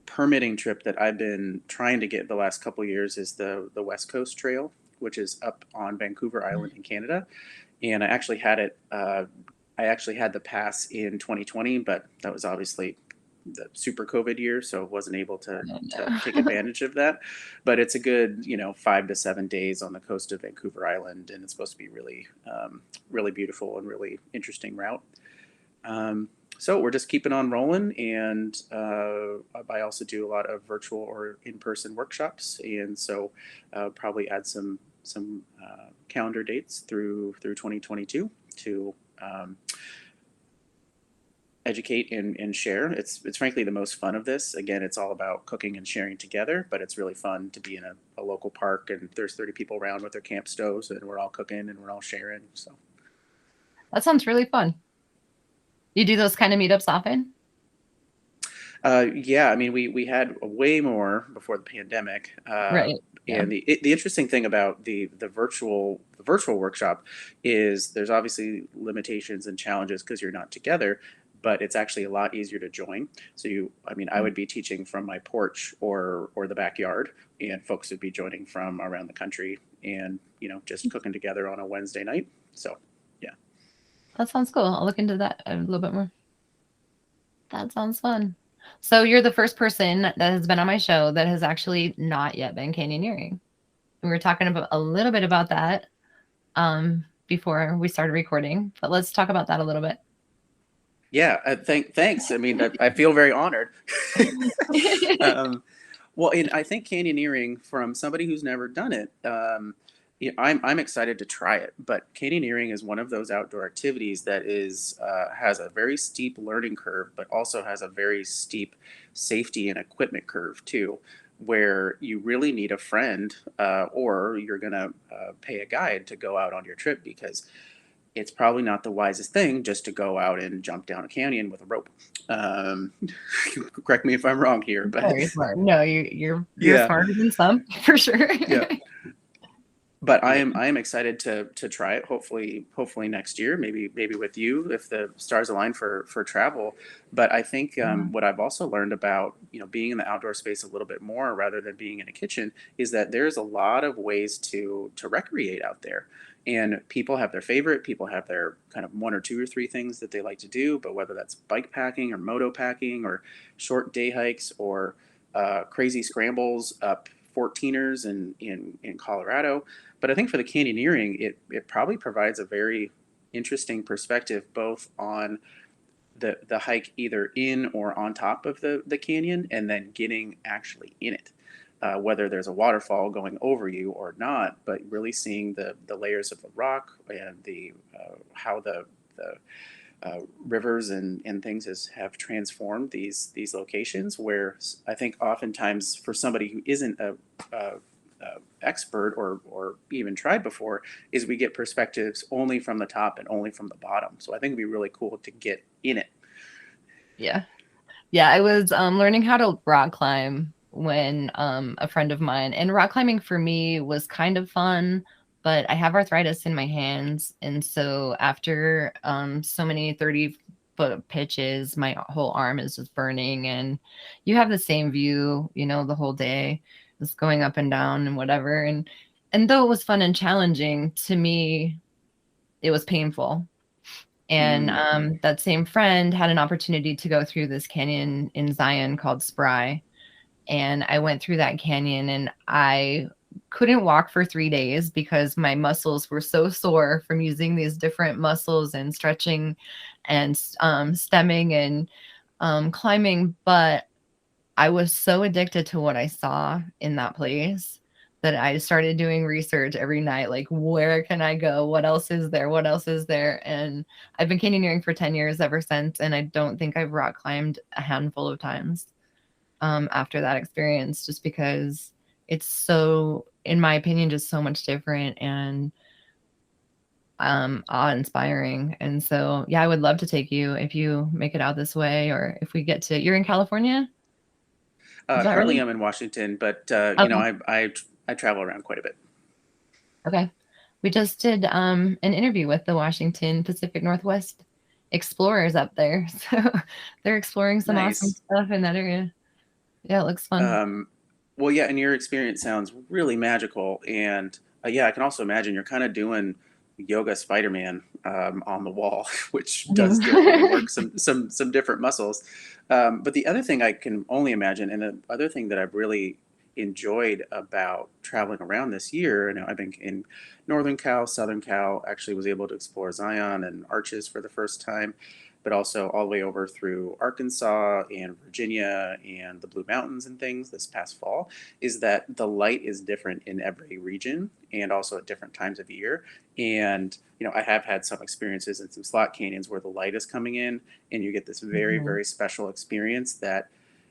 permitting trip that I've been trying to get the last couple of years is the West Coast Trail, which is up on Vancouver Island in Canada. And I actually had it. I actually had the pass in 2020, but that was obviously the super COVID year, so wasn't able to take advantage of that. But it's a good 5 to 7 days on the coast of Vancouver Island, and it's supposed to be really really beautiful and really interesting route. So we're just keeping on rolling, and I also do a lot of virtual or in-person workshops, and so probably add some calendar dates through 2022 to educate and share. It's frankly the most fun of this. Again, it's all about cooking and sharing together, but it's really fun to be in a local park, and there's 30 people around with their camp stoves, and we're all cooking and we're all sharing. So that sounds really fun. You do those kind of meetups often? Yeah, I mean, we had way more before the pandemic. Right. Yeah. And the interesting thing about the virtual workshop is there's obviously limitations and challenges because you're not together, but it's actually a lot easier to join. So I would be teaching from my porch or the backyard, and folks would be joining from around the country, and just cooking together on a Wednesday night. So yeah. That sounds cool. I'll look into that a little bit more. That sounds fun. So you're the first person that has been on my show that has actually not yet been canyoneering. We were talking about a little bit about that before we started recording, but let's talk about that a little bit. Yeah, thanks. I mean, I feel very honored. Well, and I think canyoneering, from somebody who's never done it, I'm excited to try it. But canyoneering is one of those outdoor activities that has a very steep learning curve, but also has a very steep safety and equipment curve too, where you really need a friend, or you're gonna pay a guide to go out on your trip, because it's probably not the wisest thing just to go out and jump down a canyon with a rope. Correct me if I'm wrong here, but very smart. No, you're Yeah. smarter than some, for sure. Yeah. But I am excited to try it. Hopefully next year, maybe with you, if the stars align for travel. But I think what I've also learned about being in the outdoor space a little bit more, rather than being in a kitchen, is that there's a lot of ways to recreate out there. And people have their favorite. People have their kind of one or two or three things that they like to do. But whether that's bike packing or moto packing, or short day hikes, or crazy scrambles up 14ers in Colorado. But I think for the canyoneering, it probably provides a very interesting perspective, both on the hike either in or on top of the canyon, and then getting actually in it. Whether there's a waterfall going over you or not, but really seeing the layers of the rock, and how the rivers and things have transformed these locations, where I think oftentimes for somebody who isn't a expert or even tried before, is we get perspectives only from the top and only from the bottom. So I think it'd be really cool to get in it. Yeah. I was learning how to rock climb when a friend of mine, and rock climbing for me was kind of fun, but I have arthritis in my hands. And so after so many 30-foot pitches, my whole arm is just burning. And you have the same view, the whole day, just going up and down and whatever. And though it was fun and challenging, to me, it was painful. And that same friend had an opportunity to go through this canyon in Zion called Spry. And I went through that canyon, and I couldn't walk for 3 days because my muscles were so sore from using these different muscles and stretching and stemming and climbing. But I was so addicted to what I saw in that place that I started doing research every night, like, where can I go? What else is there? What else is there? And I've been canyoneering for 10 years ever since, and I don't think I've rock climbed a handful of times after that experience, just because it's so, in my opinion, just so much different and awe-inspiring. And so, yeah, I would love to take you if you make it out this way, or if we get to, you're in California? Is that Currently, right? I'm in Washington, but Okay. I travel around quite a bit. Okay. We just did an interview with the Washington Pacific Northwest explorers up there. So they're exploring some awesome Nice. stuff in that area. Yeah, it looks fun. Well, yeah, and your experience sounds really magical, and yeah, I can also imagine you're kind of doing yoga Spider-Man on the wall, which does definitely work some different muscles. But the other thing I can only imagine, and the other thing that I've really enjoyed about traveling around this year, and I've been in Northern Cal, Southern Cal, actually was able to explore Zion and Arches for the first time, but also all the way over through Arkansas and Virginia and the Blue Mountains and things this past fall, is that the light is different in every region and also at different times of year. And, I have had some experiences in some slot canyons where the light is coming in and you get this very, Mhm. very special experience that,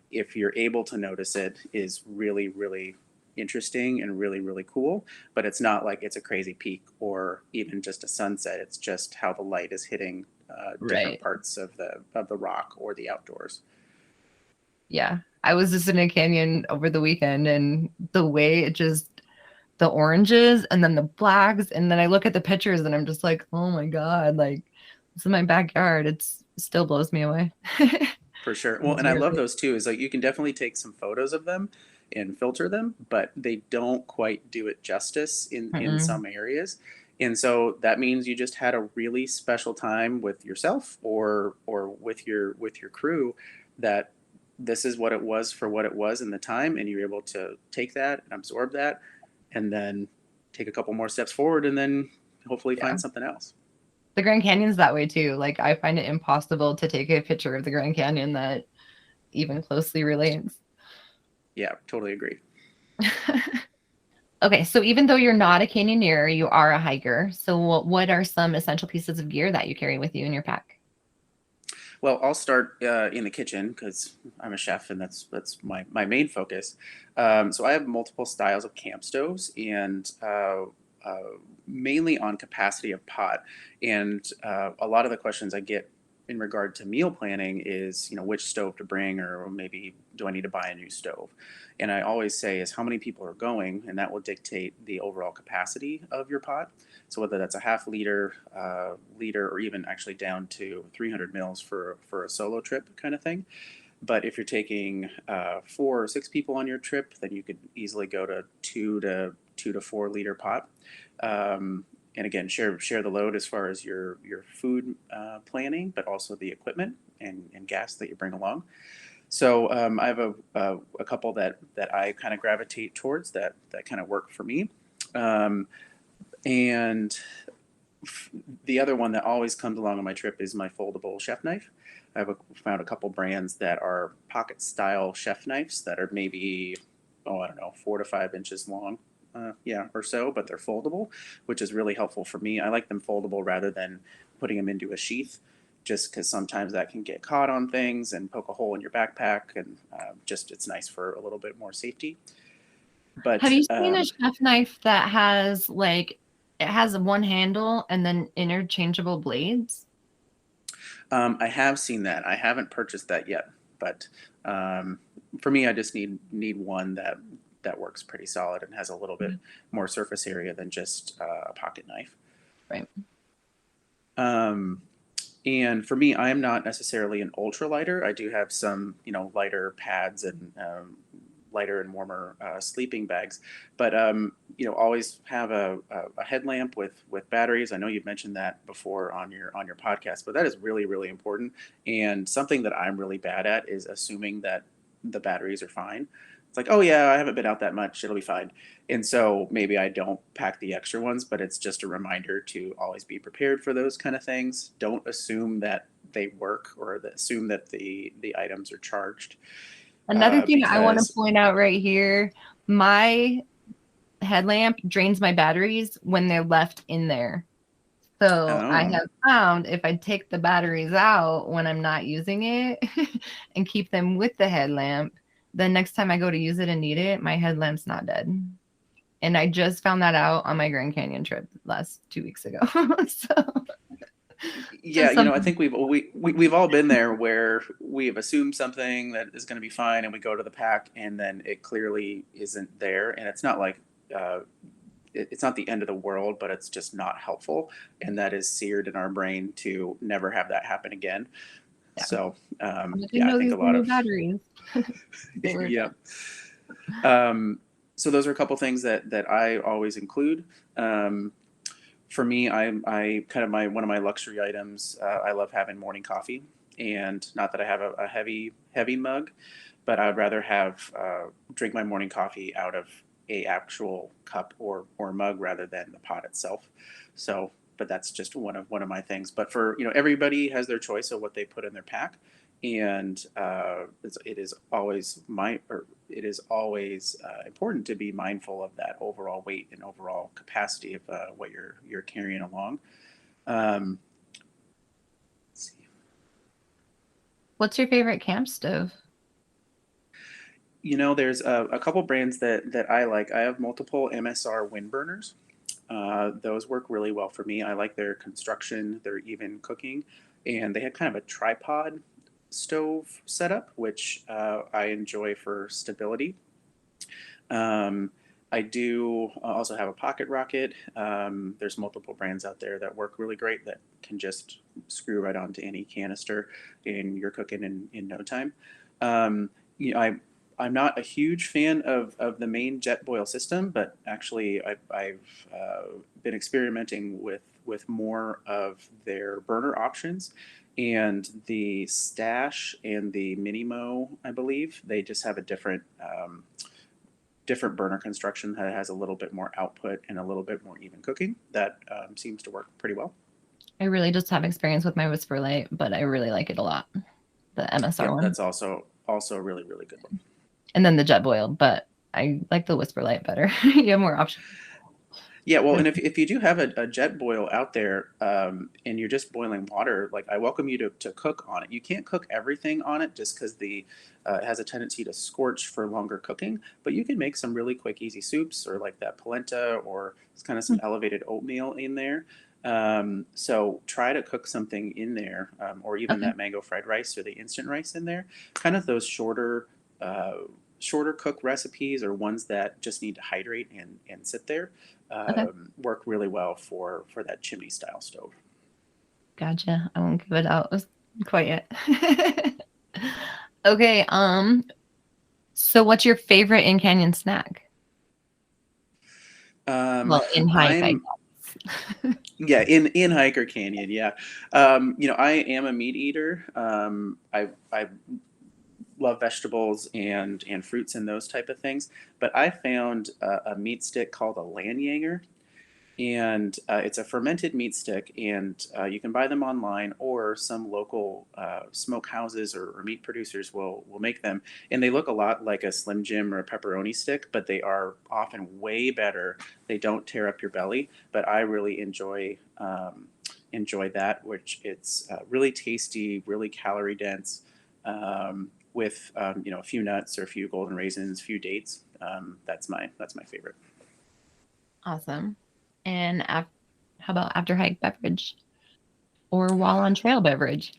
if you're able to notice it, is really, really interesting and really, really cool. But it's not like it's a crazy peak or even just a sunset. It's just how the light is hitting different Right. parts of the rock or the outdoors. Yeah. I was just in a canyon over the weekend, and the way it just, the oranges and then the blacks, and then I look at the pictures and I'm just like, oh my God, like, it's in my backyard. It still blows me away. For sure. Well, It's and I love really, those too. Is like you can definitely take some photos of them and filter them, but they don't quite do it justice in mm-mm. some areas. And so that means you just had a really special time with yourself or with your crew, that this is what it was for what it was in the time, and you're able to take that and absorb that and then take a couple more steps forward and then hopefully Yeah. find something else. The Grand Canyon's that way too. Like, I find it impossible to take a picture of the Grand Canyon that even closely relates. Yeah, totally agree. Okay, so even though you're not a canyoneer, you are a hiker. So what are some essential pieces of gear that you carry with you in your pack? Well, I'll start in the kitchen because I'm a chef and that's my main focus. So I have multiple styles of camp stoves and mainly on capacity of pot. And a lot of the questions I get in regard to meal planning is, which stove to bring, or maybe do I need to buy a new stove? And I always say is how many people are going, and that will dictate the overall capacity of your pot. So whether that's a half liter, liter, or even actually down to 300 mils for a solo trip kind of thing. But if you're taking 4 or 6 people on your trip, then you could easily go to 2 to 4 liter pot. And again, share the load as far as your food planning, but also the equipment and gas that you bring along. So I have a couple that I kind of gravitate towards that kind of work for me. Um, and the other one that always comes along on my trip is my foldable chef knife. Found a couple brands that are pocket style chef knives that are maybe, I don't know, 4 to 5 inches long, yeah, or so, but they're foldable, which is really helpful for me. I like them foldable rather than putting them into a sheath, just because sometimes that can get caught on things and poke a hole in your backpack, and just it's nice for a little bit more safety. Have But you seen a chef knife that has, like, it has one handle and then interchangeable blades? I have seen that. I haven't purchased that yet, but for me, I just need one that that works pretty solid and has a little bit more surface area than just a pocket knife. Right. And for me, I am not necessarily an ultra lighter. I do have some, lighter pads and lighter and warmer sleeping bags, but always have a headlamp with batteries. I know you've mentioned that before on your podcast, but that is really, really important. And something that I'm really bad at is assuming that the batteries are fine. It's like, oh yeah, I haven't been out that much, it'll be fine. And so maybe I don't pack the extra ones, but it's just a reminder to always be prepared for those kind of things. Don't assume that they work or assume that the items are charged. Another thing I want to Because point out right here, my headlamp drains my batteries when they're left in there. So I Oh. have found if I take the batteries out when I'm not using it and keep them with the headlamp, the next time I go to use it and need it, my headlamp's not dead. And I just found that out on my Grand Canyon trip 2 weeks ago. So Yeah, I think we've all been there where we've assumed something that is going to be fine, and we go to the pack, and then it clearly isn't there, and it's not like it's not the end of the world, but it's just not helpful, and that is seared in our brain to never have that happen again. Yeah. So I I think a lot of batteries. yeah. So those are a couple things that I always include. For me, I kind of one of my luxury items. I love having morning coffee, and not that I have a heavy mug, but I would rather have drink my morning coffee out of a actual cup or mug rather than the pot itself. So, but that's just one of my things. But for everybody has their choice of what they put in their pack, and it is always important to be mindful of that overall weight and overall capacity of what you're carrying along. Let's see. What's your favorite camp stove? There's a couple brands that I like. I have multiple MSR wind burners. Those work really well for me. I like their construction, their even cooking, and they had kind of a tripod stove setup, which I enjoy for stability. I do also have a pocket rocket. There's multiple brands out there that work really great that can just screw right onto any canister and you're cooking in no time. I'm not a huge fan of the main jet boil system, but actually I've been experimenting with more of their burner options, and the Stash and the Minimo, I believe, they just have a different burner construction that has a little bit more output and a little bit more even cooking. That seems to work pretty well. I really just have experience with my Whisper Light, but I really like it a lot. The MSR one. That's also a really, really good one. And then the jet boil, but I like the Whisper Light better. You have more options. Yeah, well, and if you do have a jet boil out there and you're just boiling water, like I welcome you to cook on it. You can't cook everything on it just because it has a tendency to scorch for longer cooking, but you can make some really quick, easy soups or like that polenta or it's kind of some elevated oatmeal in there. So try to cook something in there or even that mango fried rice or the instant rice in there. Kind of those shorter cook recipes or ones that just need to hydrate and sit there work really well for that chimney style stove. Gotcha. I won't give it out quite yet. Okay. So what's your favorite in canyon snack? Well, in hike, yeah, in hike or canyon. Yeah. I am a meat eater. I love vegetables and fruits and those type of things, but I found a meat stick called a Lanyangr, and it's a fermented meat stick, and you can buy them online or some local smoke houses or meat producers will make them, and they look a lot like a Slim Jim or a pepperoni stick, but they are often way better. They don't tear up your belly, but I really enjoy that, which it's really tasty, really calorie dense. With a few nuts or a few golden raisins, a few dates. That's my favorite. Awesome. And how about after hike beverage or while on trail beverage?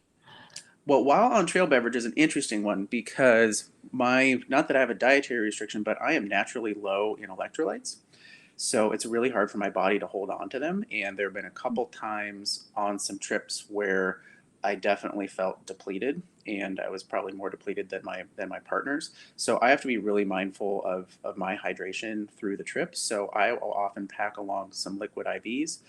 Well, while on trail beverage is an interesting one because not that I have a dietary restriction, but I am naturally low in electrolytes. So it's really hard for my body to hold on to them. And there have been a couple times on some trips where I definitely felt depleted, and I was probably more depleted than my partners. So I have to be really mindful of my hydration through the trip. So I will often pack along some liquid IVs,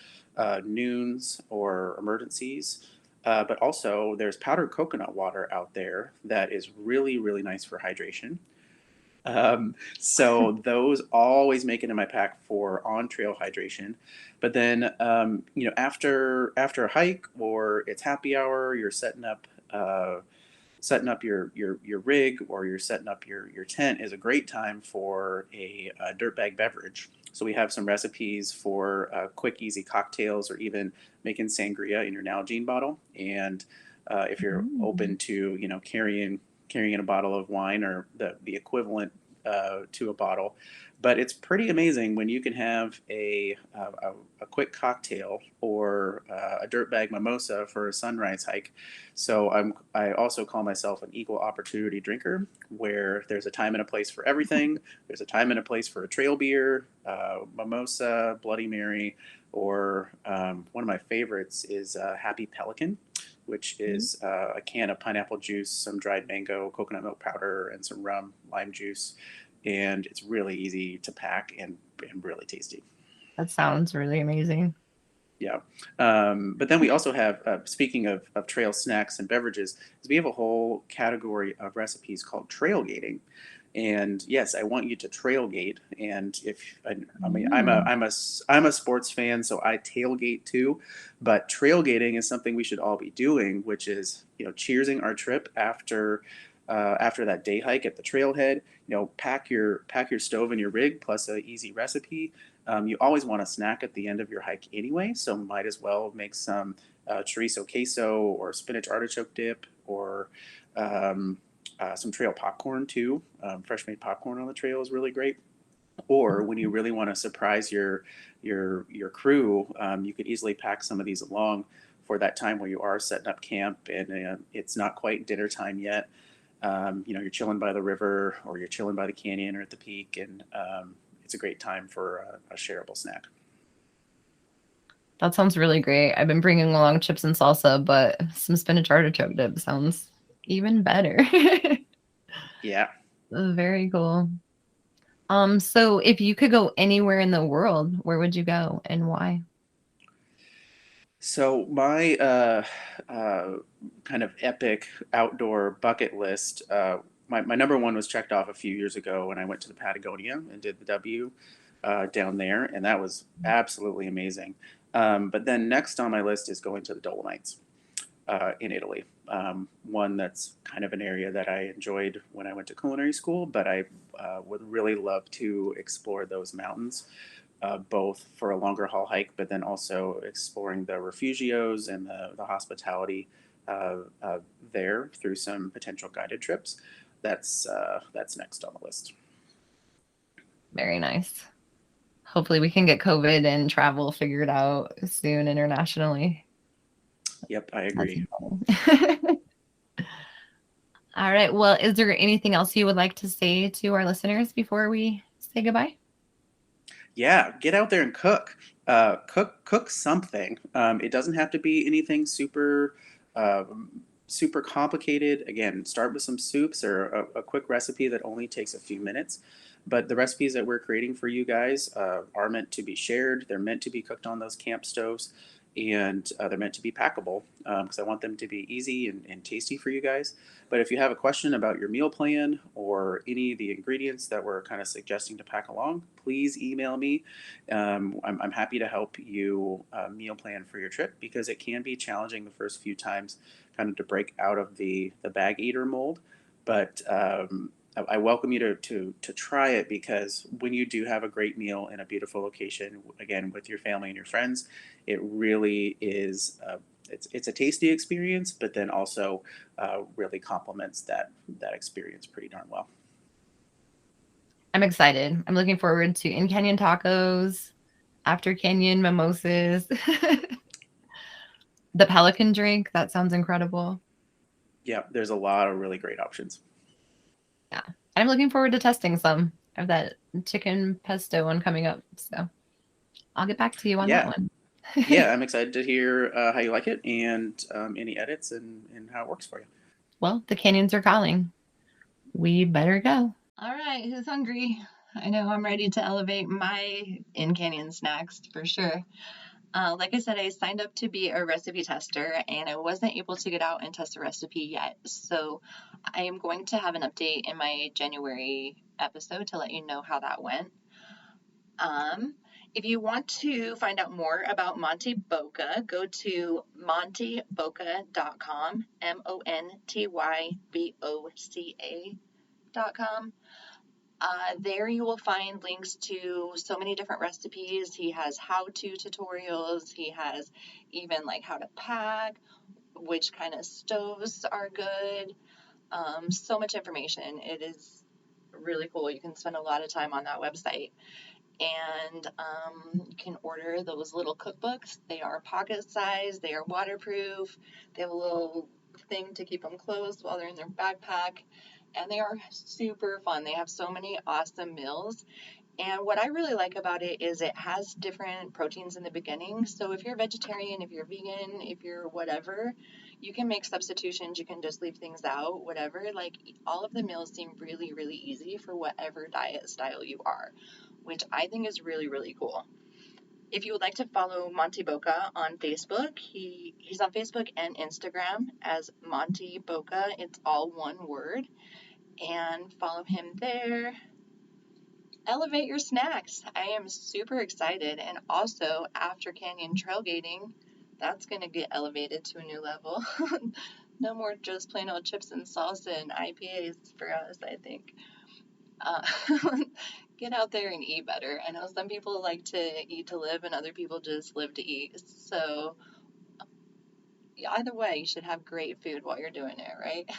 noons or emergencies. But also, there's powdered coconut water out there that is really, really nice for hydration. So those always make it in my pack for on trail hydration. But then, after a hike or it's happy hour, you're setting up your rig, or you're setting up your tent, is a great time for a dirt bag beverage. So we have some recipes for quick, easy cocktails, or even making sangria in your Nalgene bottle. And if you're open to carrying a bottle of wine, or the equivalent to a bottle. But it's pretty amazing when you can have a quick cocktail, or a dirt bag mimosa for a sunrise hike. So I also call myself an equal opportunity drinker, where there's a time and a place for everything. There's a time and a place for a trail beer, mimosa, Bloody Mary, or one of my favorites is Happy Pelican, which is a can of pineapple juice, some dried mango, coconut milk powder, and some rum, lime juice. And it's really easy to pack, and really tasty. That sounds really amazing. Yeah. But then we also have, speaking of trail snacks and beverages, is we have a whole category of recipes called trailgating. And yes, I want you to trailgate. And I'm a sports fan, so I tailgate too. But trailgating is something we should all be doing, which is, cheersing our trip after that day hike at the trailhead. Pack your stove and your rig plus a easy recipe. You always want a snack at the end of your hike anyway, so might as well make some chorizo queso or spinach artichoke dip, or some trail popcorn too. Fresh made popcorn on the trail is really great. Or when you really want to surprise your crew, you could easily pack some of these along for that time where you are setting up camp, and it's not quite dinner time yet. You're chilling by the river, or you're chilling by the canyon, or at the peak, and it's a great time for a shareable snack. That sounds really great. I've been bringing along chips and salsa, but some spinach artichoke dip sounds even better. Yeah. Very cool. So if you could go anywhere in the world, where would you go and why? So my kind of epic outdoor bucket list, my number one was checked off a few years ago when I went to the Patagonia and did the W down there, and that was absolutely amazing. But then next on my list is going to the Dolomites in Italy. One that's kind of an area that I enjoyed when I went to culinary school, but I would really love to explore those mountains, both for a longer haul hike, but then also exploring the refugios and the hospitality there through some potential guided trips. That's next on the list. Very nice. Hopefully we can get COVID and travel figured out soon internationally. Yep, I agree. All right. Well, is there anything else you would like to say to our listeners before we say goodbye? Yeah, get out there and cook. Cook something. It doesn't have to be anything super complicated. Again, start with some soups, or a quick recipe that only takes a few minutes. But the recipes that we're creating for you guys are meant to be shared. They're meant to be cooked on those camp stoves, and they're meant to be packable, because I want them to be easy and tasty for you guys. But if you have a question about your meal plan, or any of the ingredients that we're kind of suggesting to pack along, please email me. I'm happy to help you meal plan for your trip, because it can be challenging the first few times, kind of to break out of the bag eater mold. But I welcome you to try it, because when you do have a great meal in a beautiful location, again with your family and your friends, it really is. It's a tasty experience, but then also really complements that experience pretty darn well. I'm excited. I'm looking forward to in canyon tacos, after canyon mimosas, the pelican drink. That sounds incredible. Yeah, there's a lot of really great options. Yeah. I'm looking forward to testing some. I have that chicken pesto one coming up. So I'll get back to you on that Yeah, one. yeah, I'm excited to hear how you like it and any edits and how it works for you. Well, the canyons are calling. We better go. All right, who's hungry? I know I'm ready to elevate my in canyon snacks for sure. Like I said, I signed up to be a recipe tester and I wasn't able to get out and test a recipe yet. So I am going to have an update in my January episode to let you know how that went. If you want to find out more about MONTyBOCA, go to MONTyBOCA.com, MONTYBOCA.com. There you will find links to so many different recipes. He has how-to tutorials. He has even like how to pack, which kind of stoves are good. So much information. It is really cool. You can spend a lot of time on that website. And you can order those little cookbooks. They are pocket size. They are waterproof. They have a little thing to keep them closed while they're in their backpack. And they are super fun. They have so many awesome meals. And what I really like about it is it has different proteins in the beginning. So if you're vegetarian, if you're vegan, if you're whatever, you can make substitutions. You can just leave things out, whatever. Like all of the meals seem really, really easy for whatever diet style you are, which I think is really, really cool. If you would like to follow MONTyBOCA on Facebook, he's on Facebook and Instagram as MONTyBOCA. It's all one word. And follow him there. Elevate your snacks. I am super excited. And also, after Canyon Trailgating, that's going to get elevated to a new level. No more just plain old chips and salsa and IPAs for us, I think. Uh, get out there and eat better. I know some people like to eat to live and other people just live to eat. So either way, you should have great food while you're doing it, right?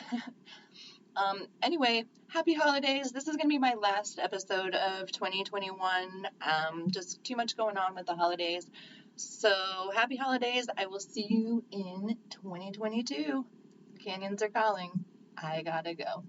Anyway, happy holidays. This is going to be my last episode of 2021. Just too much going on with the holidays. So happy holidays. I will see you in 2022. Canyons are calling. I gotta go.